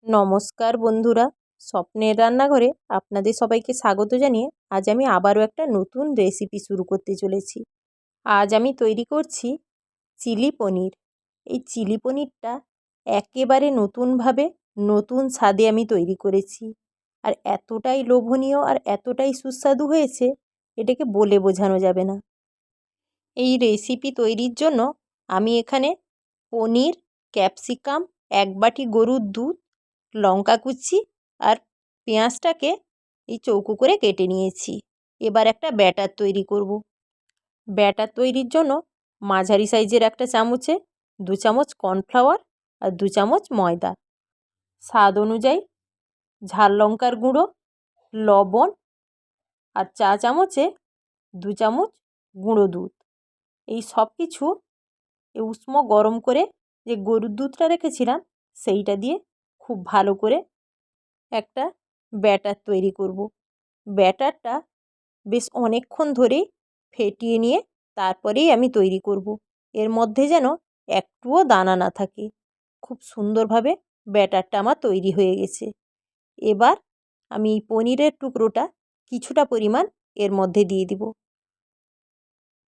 নমস্কার বন্ধুরা, স্বপ্নের রান্নাঘরে আপনাদের সবাইকে স্বাগত জানিয়ে আজ আমি আবারও একটা নতুন রেসিপি শুরু করতে চলেছি। আজ আমি তৈরি করছি চিলি পনির। এই চিলি পনিরটা একেবারে নতুনভাবে নতুন স্বাদে আমি তৈরি করেছি, আর এতটাই লোভনীয় আর এতটাই সুস্বাদু হয়েছে, এটাকে বলে বোঝানো যাবে না। এই রেসিপি তৈরির জন্য আমি এখানে পনির, ক্যাপসিকাম, 1 বাটি গরুর দুধ, লঙ্কা কুচি আর পেঁয়াজটাকে এই চৌকো করে কেটে নিয়েছি। এবার একটা ব্যাটার তৈরি করব। ব্যাটার তৈরির জন্য মাঝারি সাইজের একটা চামচে 2 চামচ কর্নফ্লাওয়ার আর 2 চামচ ময়দা, স্বাদ অনুযায়ী ঝাল লঙ্কার গুঁড়ো, লবণ আর চা চামচে 2 চামচ গুঁড়ো দুধ। এই সব কিছু উষ্ণ গরম করে যে গরুর দুধটা রেখেছিলাম সেইটা দিয়ে খুব ভালো করে একটা ব্যাটার তৈরি করব। ব্যাটারটা বেশ অনেকক্ষণ ধরেই ফেটিয়ে নিয়ে তারপরেই আমি তৈরি করব। এর মধ্যে যেন একটুও দানা না থাকে। খুব সুন্দরভাবে ব্যাটারটা আমার তৈরি হয়ে গেছে। এবার আমি পনিরের টুকরোটা কিছুটা পরিমাণ এর মধ্যে দিয়ে দিব।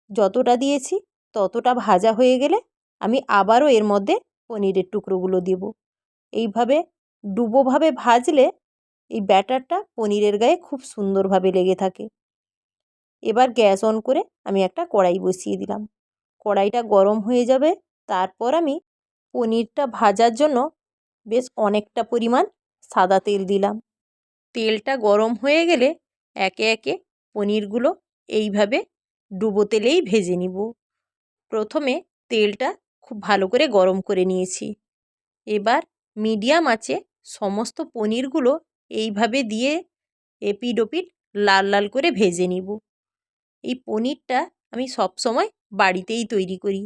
যতটা দিয়েছি ততটা ভাজা হয়ে গেলে আমি আবারও এর মধ্যে পনিরের টুকরোগুলো দেব। এইভাবে ডুবোভাবে ভাজলে এই ব্যাটারটা পনিরের গায়ে খুব সুন্দরভাবে লেগে থাকে। এবার গ্যাস অন করে আমি একটা কড়াই বসিয়ে দিলাম। কড়াইটা গরম হয়ে যাবে, তারপর আমি পনিরটা ভাজার জন্য বেশ অনেকটা পরিমাণ সাদা তেল দিলাম। তেলটা গরম হয়ে গেলে একে একে পনিরগুলো এইভাবে ডুবো তেলেই ভেজে নিব। প্রথমে তেলটা খুব ভালো করে গরম করে নিয়েছি। এবার মিডিয়াম আঁচে সমস্ত পনিরগুলো এইভাবে দিয়ে এপিঠ ওপিঠ লাল লাল করে ভেজে নিব। এই পনিরটা আমি সবসময় বাড়িতেই তৈরি করি।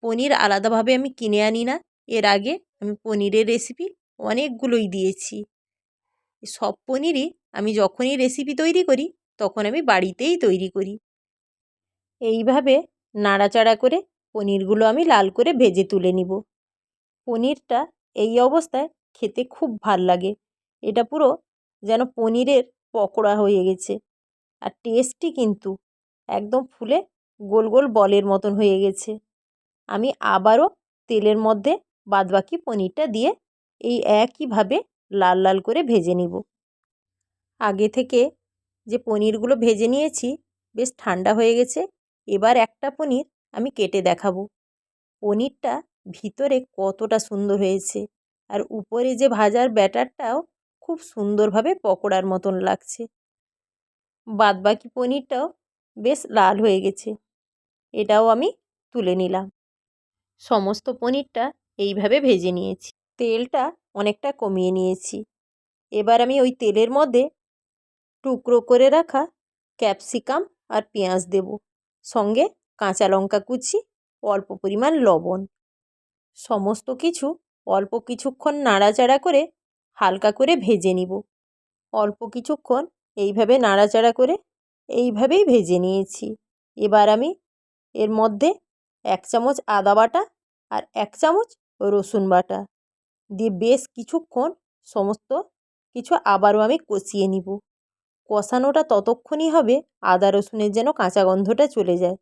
পনির আলাদাভাবে আমি কিনে আনি না। এর আগে আমি পনিরের রেসিপি অনেকগুলোই দিয়েছি। সব পনিরই আমি যখনই রেসিপি তৈরি করি তখন আমি বাড়িতেই তৈরি করি। এইভাবে নাড়াচাড়া করে পনিরগুলো আমি লাল করে ভেজে তুলে নিব। পনিরটা এই অবস্থায় খেতে খুব ভাল লাগে। এটা পুরো যেন পনিরের পকোড়া হয়ে গেছে। আর টেস্টটি কিন্তু একদম ফুলে গোল গোল বলের মতন হয়ে গেছে। আমি আবারও তেলের মধ্যে বাদবাকি পনিরটা দিয়ে এই একইভাবে লাল লাল করে ভেজে নিব। আগে থেকে যে পনিরগুলো ভেজে নিয়েছি বেশ ঠান্ডা হয়ে গেছে। এবার একটা পনির আমি কেটে দেখাবো। পনিরটা ভিতরে কতটা সুন্দর হয়েছে, আর উপরে যে ভাজার ব্যাটারটাও খুব সুন্দরভাবে পকোড়ার মতন লাগছে। বাদবাকি পনিরটাও বেশ লাল হয়ে গেছে, এটাও আমি তুলে নিলাম। সমস্ত পনিরটা এইভাবে ভেজে নিয়েছি। তেলটা অনেকটা কমিয়ে নিয়েছি। এবার আমি ওই তেলের মধ্যে টুকরো করে রাখা ক্যাপসিকাম আর পেঁয়াজ দেব, সঙ্গে কাঁচা লঙ্কা কুচি, অল্প পরিমাণ লবণ। সমস্ত কিছু অল্প কিছুক্ষণ নাড়াচাড়া করে হালকা করে ভেজে নিব। অল্প কিছুক্ষণ এইভাবে নাড়াচাড়া করে এইভাবেই ভেজে নিয়েছি। এবার আমি এর মধ্যে 1 চামচ আদা বাটা আর 1 চামচ রসুন বাটা দিয়ে বেশ কিছুক্ষণ সমস্ত কিছু আবারও আমি কষিয়ে নিব। কষানোটা ততক্ষণই হবে আদা রসুনের যেন কাঁচা গন্ধটা চলে যায়।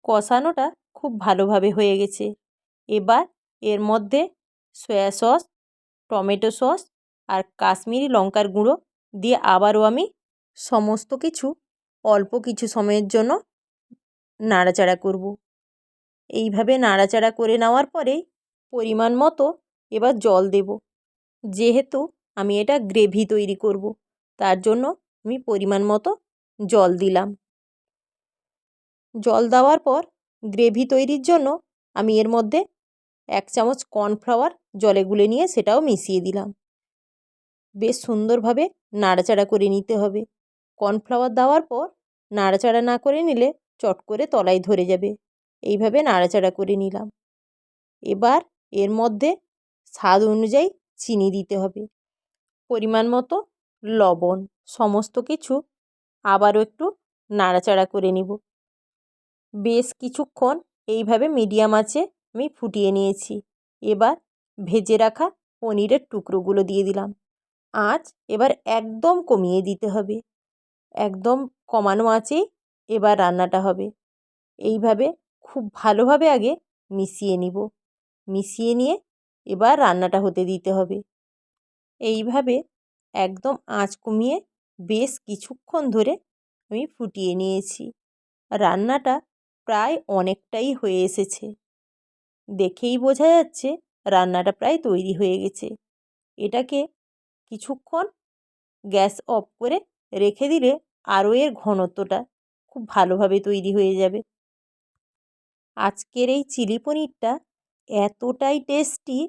কষানোটা খুব ভালোভাবে হয়ে গেছে। এবার এর মধ্যে সয়া সস, টমেটো সস আর কাশ্মীরি লঙ্কার গুঁড়ো দিয়ে আবারও আমি সমস্ত কিছু অল্প কিছু সময়ের জন্য নাড়াচাড়া করব। এইভাবে নাড়াচাড়া করে নেওয়ার পরেই পরিমাণ মতো এবার জল দেব। যেহেতু আমি এটা গ্রেভি তৈরি করব, তার জন্য আমি পরিমাণ মতো জল দিলাম। জল দেওয়ার পর গ্রেভি তৈরির জন্য আমি এর মধ্যে 1 চামচ কর্নফ্লাওয়ার জলে গুলে নিয়ে সেটাও মিশিয়ে দিলাম। বেশ সুন্দরভাবে নাড়াচাড়া করে নিতে হবে। কর্নফ্লাওয়ার দেওয়ার পর নাড়াচাড়া না করে নিলে চট করে তলায় ধরে যাবে। এইভাবে নাড়াচাড়া করে নিলাম। এবার এর মধ্যে স্বাদ অনুযায়ী চিনি দিতে হবে, পরিমাণ মতো লবণ। সমস্ত কিছু আবারও একটু নাড়াচাড়া করে নিব। বেশ কিছুক্ষণ এইভাবে মিডিয়াম আঁচে আমি ফুটিয়ে নিয়েছি। এবার ভেজে রাখা পনিরের টুকরোগুলো দিয়ে দিলাম। আঁচ এবার একদম কমিয়ে দিতে হবে, একদম কমানো আঁচেই এবার রান্নাটা হবে। এইভাবে খুব ভালোভাবে আগে মিশিয়ে নিব, মিশিয়ে নিয়ে এবার রান্নাটা হতে দিতে হবে। এইভাবে একদম আঁচ কমিয়ে বেশ কিছুক্ষণ ধরে আমি ফুটিয়ে নিয়েছি। রান্নাটা প্রায় অনেকটাই হয়ে এসেছে, দেখেই বোঝা যাচ্ছে রান্নাটা প্রায় তৈরি হয়ে গেছে। এটাকে কিছুক্ষণ গ্যাস অফ করে রেখে দিলে আরও এর ঘনত্বটা খুব ভালোভাবে তৈরি হয়ে যাবে। আজকের এই চিলি পনিরটা এতটাই টেস্টি,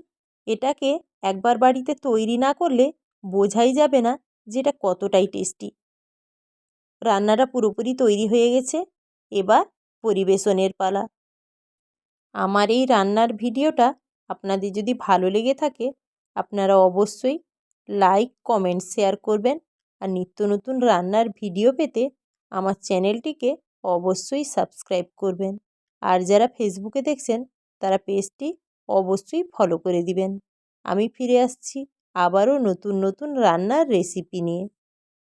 এটাকে একবার বাড়িতে তৈরি না করলে বোঝাই যাবে না যে এটা কতটাই টেস্টি। রান্নাটা পুরোপুরি তৈরি হয়ে গেছে, এবার পরিবেশনের পালা। আমার এই রান্নার ভিডিওটা আপনাদের যদি ভালো লেগে থাকে আপনারা অবশ্যই লাইক, কমেন্ট, শেয়ার করবেন। আর নিত্য নতুন রান্নার ভিডিও পেতে আমার চ্যানেলটিকে অবশ্যই সাবস্ক্রাইব করবেন। আর যারা ফেসবুকে দেখছেন তারা পেজটি অবশ্যই ফলো করে দিবেন। আমি ফিরে আসছি আবারও নতুন নতুন রান্নার রেসিপি নিয়ে।